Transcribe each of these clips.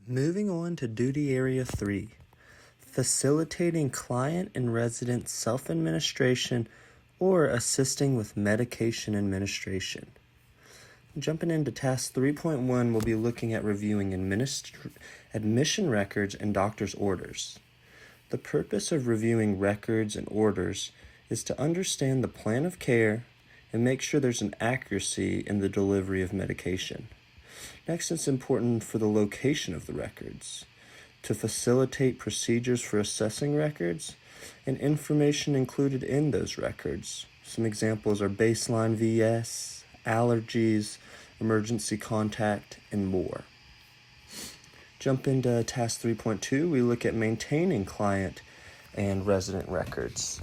Moving on to Duty Area 3, facilitating client and resident self-administration or assisting with medication administration. Jumping into Task 3.1, we'll be looking at reviewing admission records and doctor's orders. The purpose of reviewing records and orders is to understand the plan of care and make sure there's an accuracy in the delivery of medication. Next, it's important for the location of the records, to facilitate procedures for assessing records and information included in those records. Some examples are baseline VS, allergies, emergency contact, and more. Jump into Task 3.2, we look at maintaining client and resident records.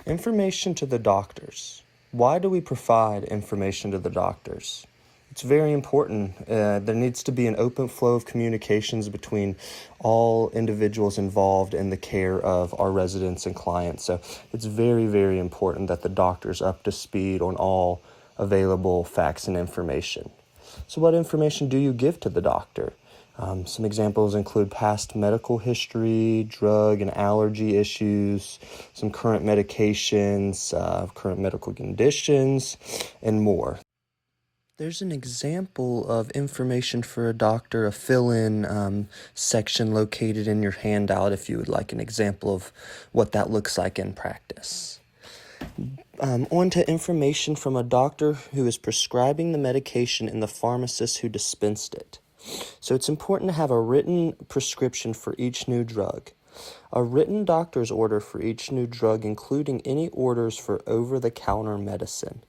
Information to the doctors. Why do we provide information to the doctors? It's very important. There needs to be an open flow of communications between all individuals involved in the care of our residents and clients. So it's very, very important that the doctor's up to speed on all available facts and information. So what information do you give to the doctor? Some examples include past medical history, drug and allergy issues, some current medications, current medical conditions, and more. There's an example of information for a doctor, a fill-in section located in your handout if you would like an example of what that looks like in practice. On to information from a doctor who is prescribing the medication and the pharmacist who dispensed it. So it's important to have a written prescription for each new drug, a written doctor's order for each new drug, including any orders for over-the-counter medicine.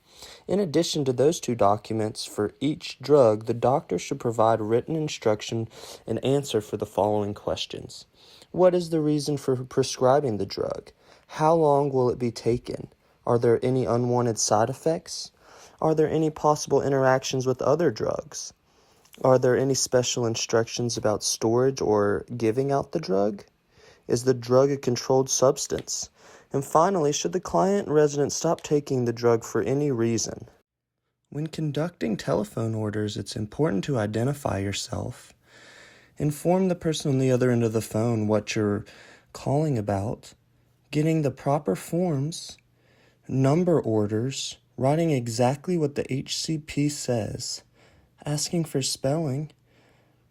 In addition to those two documents, for each drug, the doctor should provide written instruction and answer for the following questions. What is the reason for prescribing the drug? How long will it be taken? Are there any unwanted side effects? Are there any possible interactions with other drugs? Are there any special instructions about storage or giving out the drug? Is the drug a controlled substance? And finally, should the client and resident stop taking the drug for any reason? When conducting telephone orders, it's important to identify yourself. Inform the person on the other end of the phone what you're calling about, getting the proper forms, number orders, writing exactly what the HCP says, asking for spelling,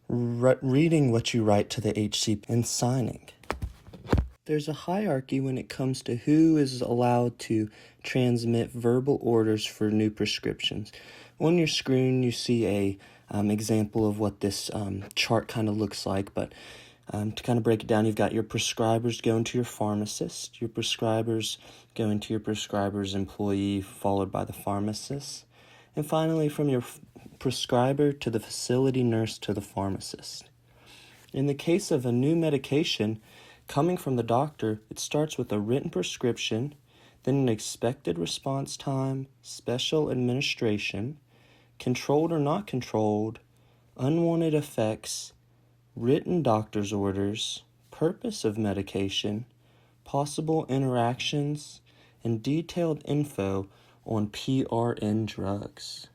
reading what you write to the HCP, and signing. There's a hierarchy when it comes to who is allowed to transmit verbal orders for new prescriptions. On your screen, you see a example of what this chart kind of looks like, but to kind of break it down, you've got your prescribers going to your pharmacist, your prescribers going to your prescriber's employee, followed by the pharmacist, and finally from your prescriber to the facility nurse to the pharmacist. In the case of a new medication coming from the doctor, it starts with a written prescription, then an expected response time, special administration, controlled or not controlled, unwanted effects, written doctor's orders, purpose of medication, possible interactions, and detailed info on PRN drugs.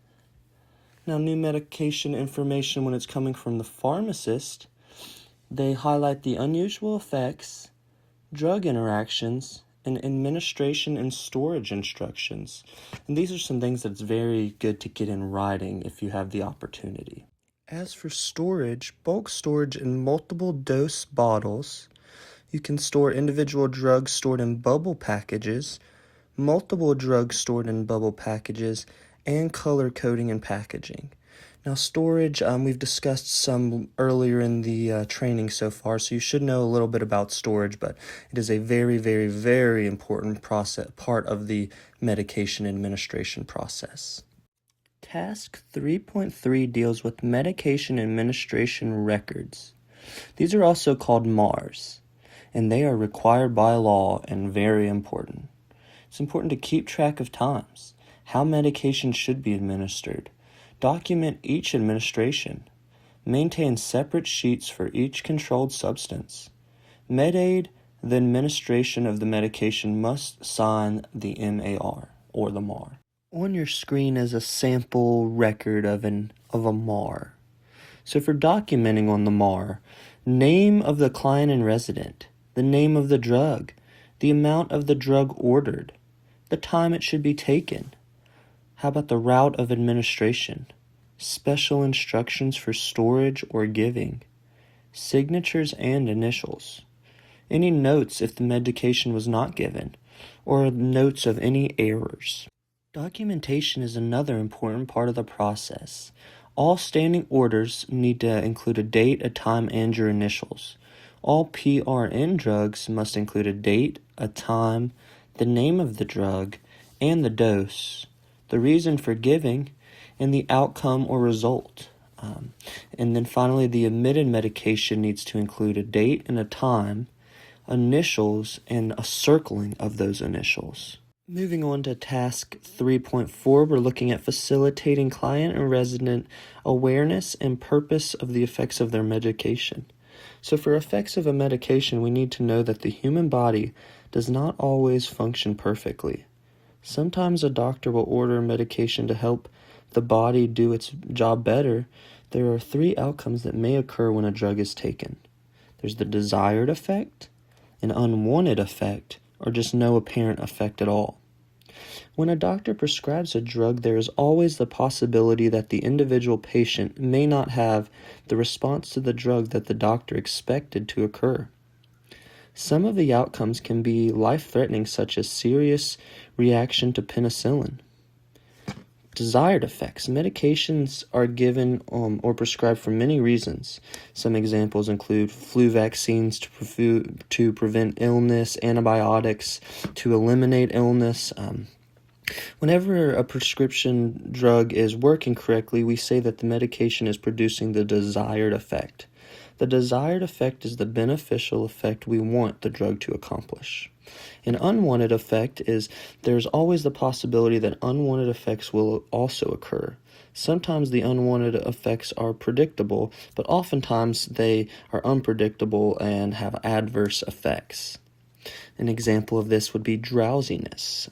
Now, new medication information when it's coming from the pharmacist, they highlight the unusual effects, drug interactions, and administration and storage instructions. And these are some things that's very good to get in writing if you have the opportunity. As for storage, bulk storage in multiple dose bottles, you can store individual drugs stored in bubble packages, multiple drugs stored in bubble packages, and color coding and packaging. Now, storage, we've discussed some earlier in the training so far, so you should know a little bit about storage, but it is a very, very, very important part of the medication administration process. Task 3.3 deals with medication administration records. These are also called MARs, and they are required by law and very important. It's important to keep track of times, how medication should be administered, document each administration, maintain separate sheets for each controlled substance. MedAid, the administration of the medication, must sign the MAR or the MAR. On your screen is a sample record of a MAR. So for documenting on the MAR, name of the client and resident, the name of the drug, the amount of the drug ordered, the time it should be taken. How about the route of administration, special instructions for storage or giving, signatures and initials, any notes if the medication was not given, or notes of any errors. Documentation is another important part of the process. All standing orders need to include a date, a time, and your initials. All PRN drugs must include a date, a time, the name of the drug, and the dose, the reason for giving, and the outcome or result. And then finally, the omitted medication needs to include a date and a time, initials, and a circling of those initials. Moving on to task 3.4, we're looking at facilitating client and resident awareness and purpose of the effects of their medication. So for effects of a medication, we need to know that the human body does not always function perfectly. Sometimes a doctor will order a medication to help the body do its job better. There are 3 outcomes that may occur when a drug is taken. There's the desired effect, an unwanted effect, or just no apparent effect at all. When a doctor prescribes a drug, there is always the possibility that the individual patient may not have the response to the drug that the doctor expected to occur. Some of the outcomes can be life-threatening, such as serious reaction to penicillin. Desired effects. Medications are given or prescribed for many reasons. Some examples include flu vaccines to prevent illness, antibiotics to eliminate illness. Whenever a prescription drug is working correctly, we say that the medication is producing the desired effect. The desired effect is the beneficial effect we want the drug to accomplish. An unwanted effect is there's always the possibility that unwanted effects will also occur. Sometimes the unwanted effects are predictable, but oftentimes they are unpredictable and have adverse effects. An example of this would be drowsiness.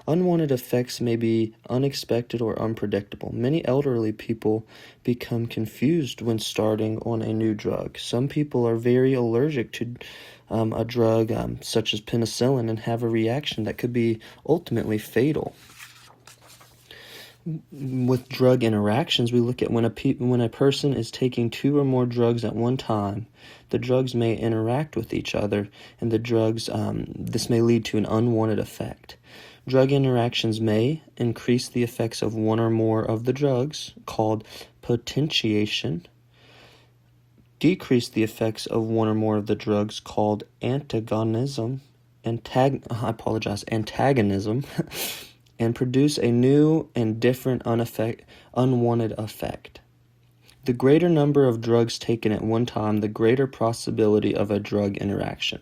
Unwanted effects may be unexpected or unpredictable. Many elderly people become confused when starting on a new drug. Some people are very allergic to a drug such as penicillin and have a reaction that could be ultimately fatal. With drug interactions, we look at when a person is taking 2 or more drugs at one time, the drugs may interact with each other, and the drugs this may lead to an unwanted effect. Drug interactions may increase the effects of 1 or more of the drugs, called potentiation, decrease the effects of 1 or more of the drugs, called antagonism, and produce a new and different unwanted effect. The greater number of drugs taken at one time, the greater possibility of a drug interaction.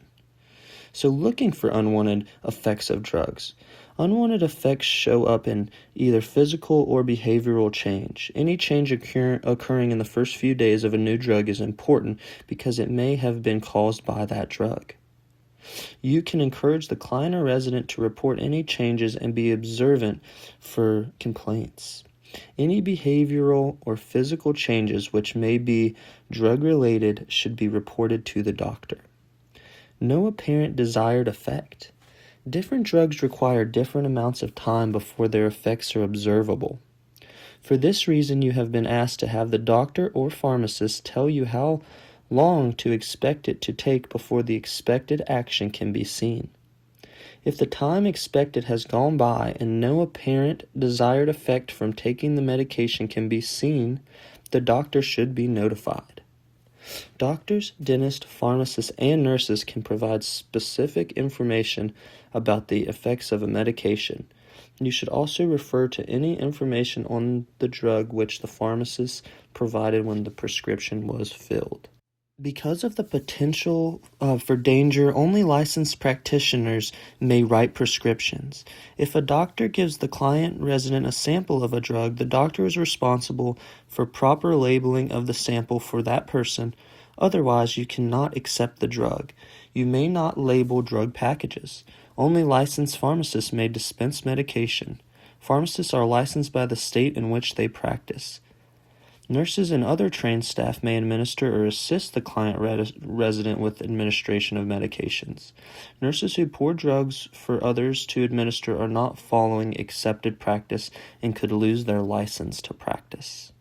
So looking for unwanted effects of drugs. Unwanted effects show up in either physical or behavioral change. Any change occurring in the first few days of a new drug is important because it may have been caused by that drug. You can encourage the client or resident to report any changes and be observant for complaints. Any behavioral or physical changes which may be drug-related should be reported to the doctor. No apparent desired effect. Different drugs require different amounts of time before their effects are observable. For this reason, you have been asked to have the doctor or pharmacist tell you how long to expect it to take before the expected action can be seen. If the time expected has gone by and no apparent desired effect from taking the medication can be seen, the doctor should be notified. Doctors, dentists, pharmacists, and nurses can provide specific information about the effects of a medication. You should also refer to any information on the drug which the pharmacist provided when the prescription was filled. Because of the potential for danger, only licensed practitioners may write prescriptions. If a doctor gives the client resident a sample of a drug, the doctor is responsible for proper labeling of the sample for that person. Otherwise, you cannot accept the drug. You may not label drug packages. Only licensed pharmacists may dispense medication. Pharmacists are licensed by the state in which they practice. Nurses and other trained staff may administer or assist the client resident with administration of medications. Nurses who pour drugs for others to administer are not following accepted practice and could lose their license to practice.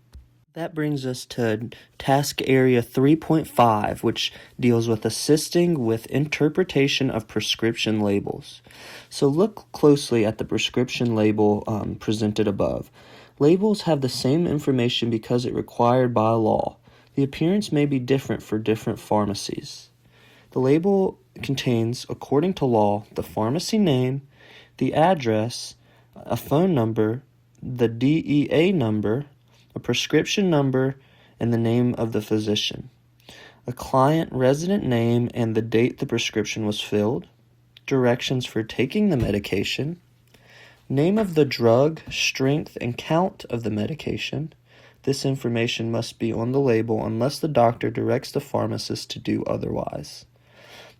That brings us to Task Area 3.5, which deals with assisting with interpretation of prescription labels. So look closely at the prescription label presented above. Labels have the same information because it's required by law. The appearance may be different for different pharmacies. The label contains, according to law, the pharmacy name, the address, a phone number, the DEA number, a prescription number, and the name of the physician, a client resident name and the date the prescription was filled, directions for taking the medication, name of the drug, strength, and count of the medication. This information must be on the label unless the doctor directs the pharmacist to do otherwise.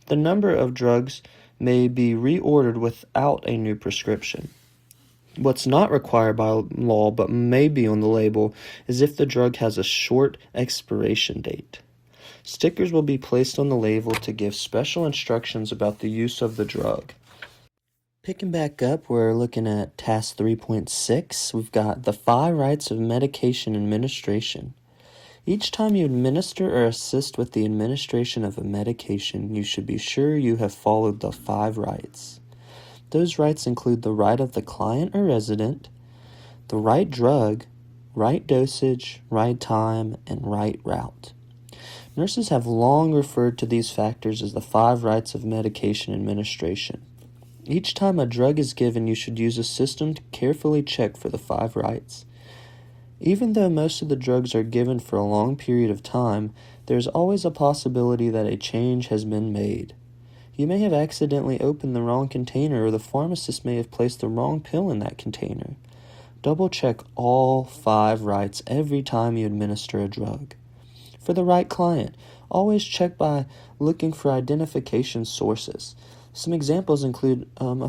The number of drugs may be reordered without a new prescription. What's not required by law but may be on the label is if the drug has a short expiration date. Stickers will be placed on the label to give special instructions about the use of the drug. Picking back up, we're looking at Task 3.6. We've got the 5 rights of medication administration. Each time you administer or assist with the administration of a medication, you should be sure you have followed the 5 rights. Those rights include the right of the client or resident, the right drug, right dosage, right time, and right route. Nurses have long referred to these factors as the 5 rights of medication administration. Each time a drug is given, you should use a system to carefully check for the 5 rights. Even though most of the drugs are given for a long period of time, there is always a possibility that a change has been made. You may have accidentally opened the wrong container, or the pharmacist may have placed the wrong pill in that container. Double check all 5 rights every time you administer a drug. For the right client, always check by looking for identification sources. Some examples include a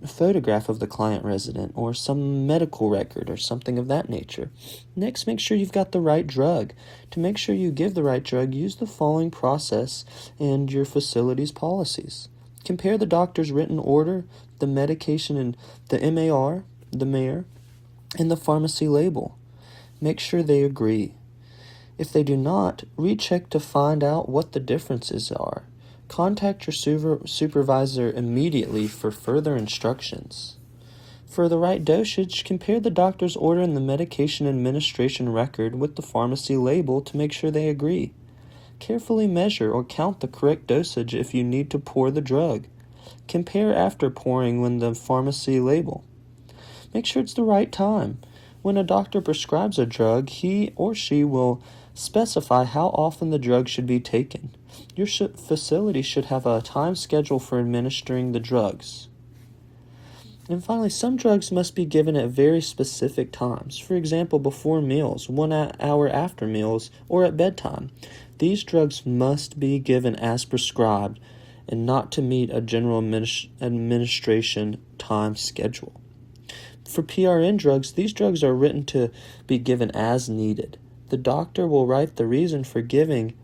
photograph of the client resident or some medical record or something of that nature. Next, make sure you've got the right drug. To make sure you give the right drug, use the following process and your facility's policies. Compare the doctor's written order, the medication and the MAR, the MAR, and the pharmacy label. Make sure they agree. If they do not, recheck to find out what the differences are. Contact your supervisor immediately for further instructions. For the right dosage, compare the doctor's order and the medication administration record with the pharmacy label to make sure they agree. Carefully measure or count the correct dosage if you need to pour the drug. Compare after pouring with the pharmacy label. Make sure it's the right time. When a doctor prescribes a drug, he or she will specify how often the drug should be taken. Your facility should have a time schedule for administering the drugs. And finally, some drugs must be given at very specific times. For example, before meals, 1 hour after meals, or at bedtime. These drugs must be given as prescribed and not to meet a general administration time schedule. For PRN drugs, these drugs are written to be given as needed. The doctor will write the reason for giving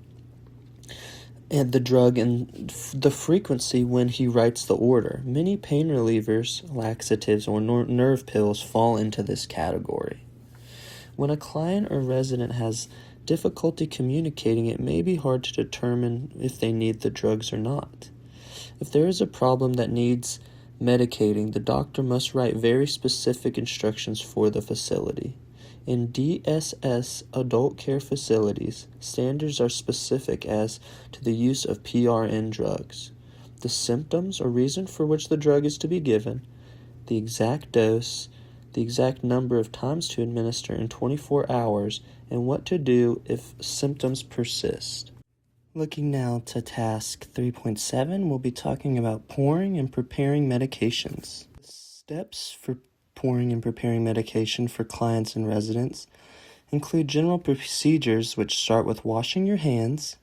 the drug and the frequency when he writes the order. Many pain relievers, laxatives, or nerve pills fall into this category. When a client or resident has difficulty communicating, it may be hard to determine if they need the drugs or not. If there is a problem that needs medicating, the doctor must write very specific instructions for the facility. In DSS adult care facilities, standards are specific as to the use of PRN drugs, the symptoms or reason for which the drug is to be given, the exact dose, the exact number of times to administer in 24 hours, and what to do if symptoms persist. Looking now to Task 3.7, we'll be talking about pouring and preparing medications. Steps for pouring and preparing medication for clients and residents include general procedures which start with washing your hands,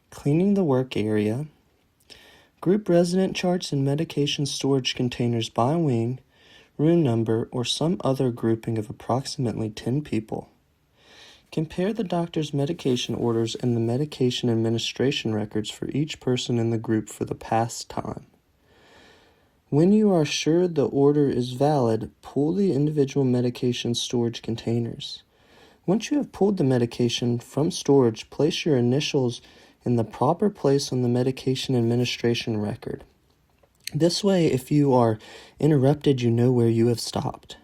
cleaning the work area, group resident charts and medication storage containers by wing, room number, or some other grouping of approximately 10 people. Compare the doctor's medication orders and the medication administration records for each person in the group for the past time. When you are sure the order is valid, pull the individual medication storage containers. Once you have pulled the medication from storage, place your initials in the proper place on the medication administration record. This way, if you are interrupted, you know where you have stopped.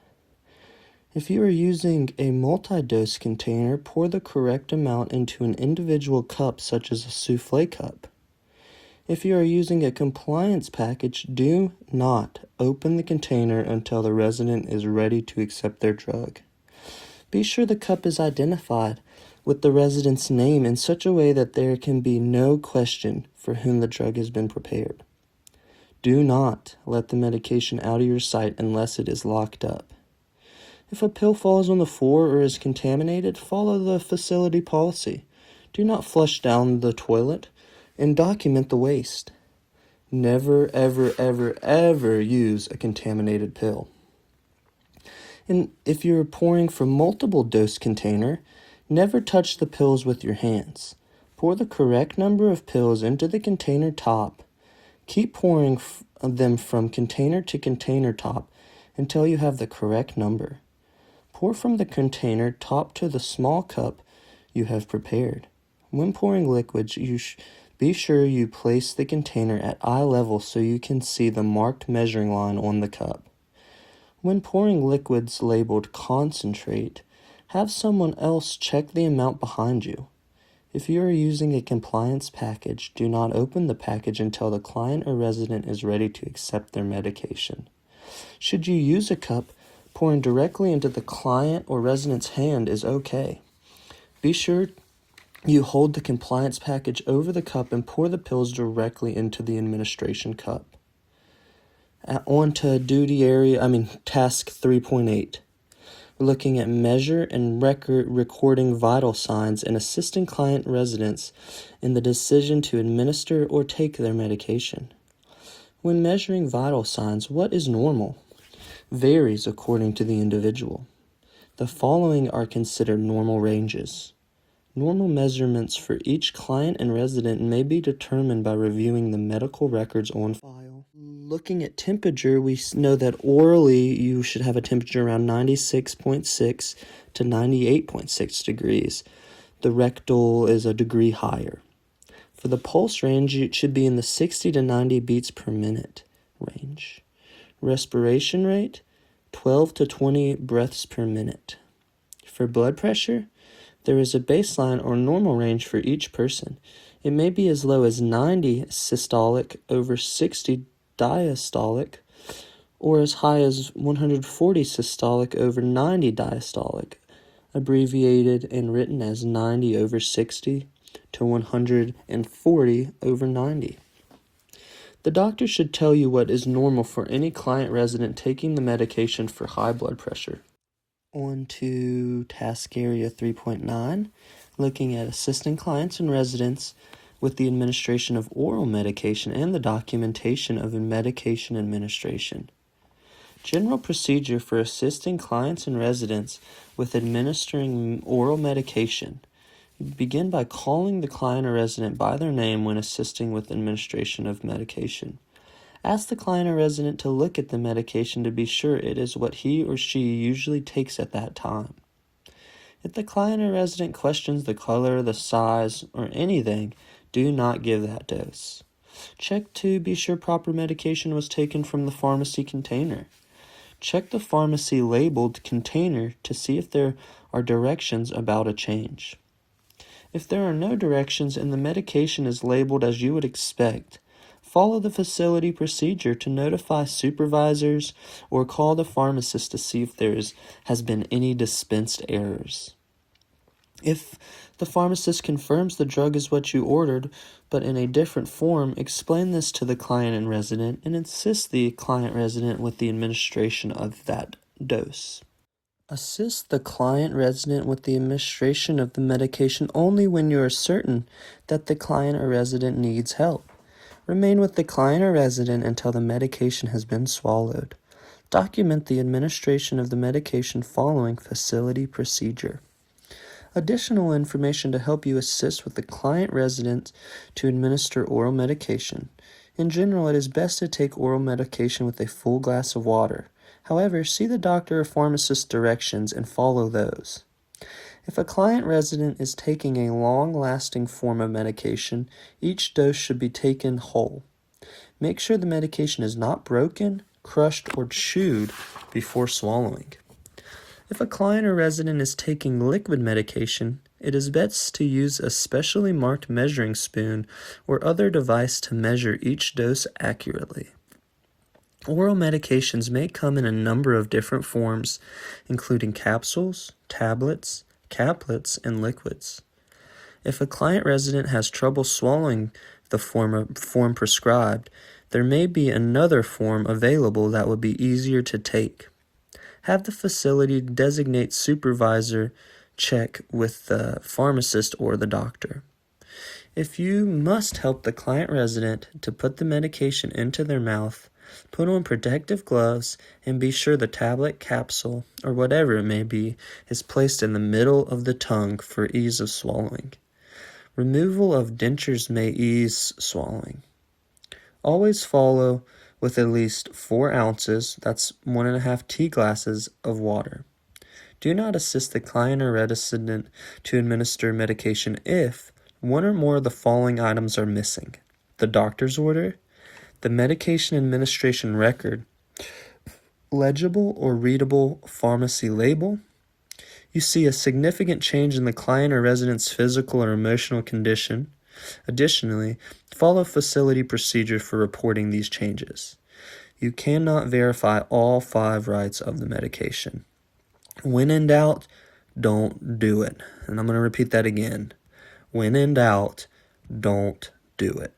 If you are using a multi-dose container, pour the correct amount into an individual cup, such as a souffle cup. If you are using a compliance package, do not open the container until the resident is ready to accept their drug. Be sure the cup is identified with the resident's name in such a way that there can be no question for whom the drug has been prepared. Do not let the medication out of your sight unless it is locked up. If a pill falls on the floor or is contaminated, follow the facility policy. Do not flush down the toilet and document the waste. Never, ever, ever, ever use a contaminated pill. And if you're pouring from multiple dose container, never touch the pills with your hands. Pour the correct number of pills into the container top. Keep pouring them from container to container top until you have the correct number. Pour from the container top to the small cup you have prepared. When pouring liquids, be sure you place the container at eye level so you can see the marked measuring line on the cup. When pouring liquids labeled concentrate, have someone else check the amount behind you. If you are using a compliance package, do not open the package until the client or resident is ready to accept their medication. Should you use a cup, pouring directly into the client or resident's hand is okay. Be sure you hold the compliance package over the cup and pour the pills directly into the administration cup. On to task 3.8. We're looking at measure and recording vital signs and assisting client residents in the decision to administer or take their medication. When measuring vital signs, what is normal? Varies according to the individual. The following are considered normal ranges. Normal measurements for each client and resident may be determined by reviewing the medical records on file. Looking at temperature, we know that orally you should have a temperature around 96.6 to 98.6 degrees. The rectal is a degree higher. For the pulse range, it should be in the 60 to 90 beats per minute range. Respiration rate, 12 to 20 breaths per minute. For blood pressure, there is a baseline or normal range for each person. It may be as low as 90 systolic over 60 diastolic, or as high as 140 systolic over 90 diastolic, abbreviated and written as 90 over 60 to 140 over 90. The doctor should tell you what is normal for any client resident taking the medication for high blood pressure. On to task area 3.9, looking at assisting clients and residents with the administration of oral medication and the documentation of medication administration. General procedure for assisting clients and residents with administering oral medication. Begin by calling the client or resident by their name when assisting with administration of medication. Ask the client or resident to look at the medication to be sure it is what he or she usually takes at that time. If the client or resident questions the color, the size, or anything, do not give that dose. Check to be sure proper medication was taken from the pharmacy container. Check the pharmacy labeled container to see if there are directions about a change. If there are no directions and the medication is labeled as you would expect, follow the facility procedure to notify supervisors or call the pharmacist to see if there has been any dispensed errors. If the pharmacist confirms the drug is what you ordered, but in a different form, explain this to the client and resident and assist the client resident with the administration of that dose. Assist the client resident with the administration of the medication only when you are certain that the client or resident needs help. Remain with the client or resident until the medication has been swallowed. Document the administration of the medication following facility procedure. Additional information to help you assist with the client resident to administer oral medication. In general, it is best to take oral medication with a full glass of water. However, see the doctor or pharmacist's directions and follow those. If a client resident is taking a long-lasting form of medication, each dose should be taken whole. Make sure the medication is not broken, crushed, or chewed before swallowing. If a client or resident is taking liquid medication, it is best to use a specially marked measuring spoon or other device to measure each dose accurately. Oral medications may come in a number of different forms, including capsules, tablets, caplets, and liquids. If a client resident has trouble swallowing the form prescribed, there may be another form available that would be easier to take. Have the facility designate supervisor check with the pharmacist or the doctor. If you must help the client resident to put the medication into their mouth, put on protective gloves and be sure the tablet, capsule, or whatever it may be is placed in the middle of the tongue for ease of swallowing. Removal of dentures may ease swallowing. Always follow with at least 4 ounces, that's 1.5 tea glasses, of water. Do not assist the client or resident to administer medication if one or more of the following items are missing: the doctor's order, the medication administration record, legible or readable pharmacy label, you see a significant change in the client or resident's physical or emotional condition. Additionally, follow facility procedure for reporting these changes. You cannot verify all 5 rights of the medication. When in doubt, don't do it. And I'm going to repeat that again. When in doubt, don't do it.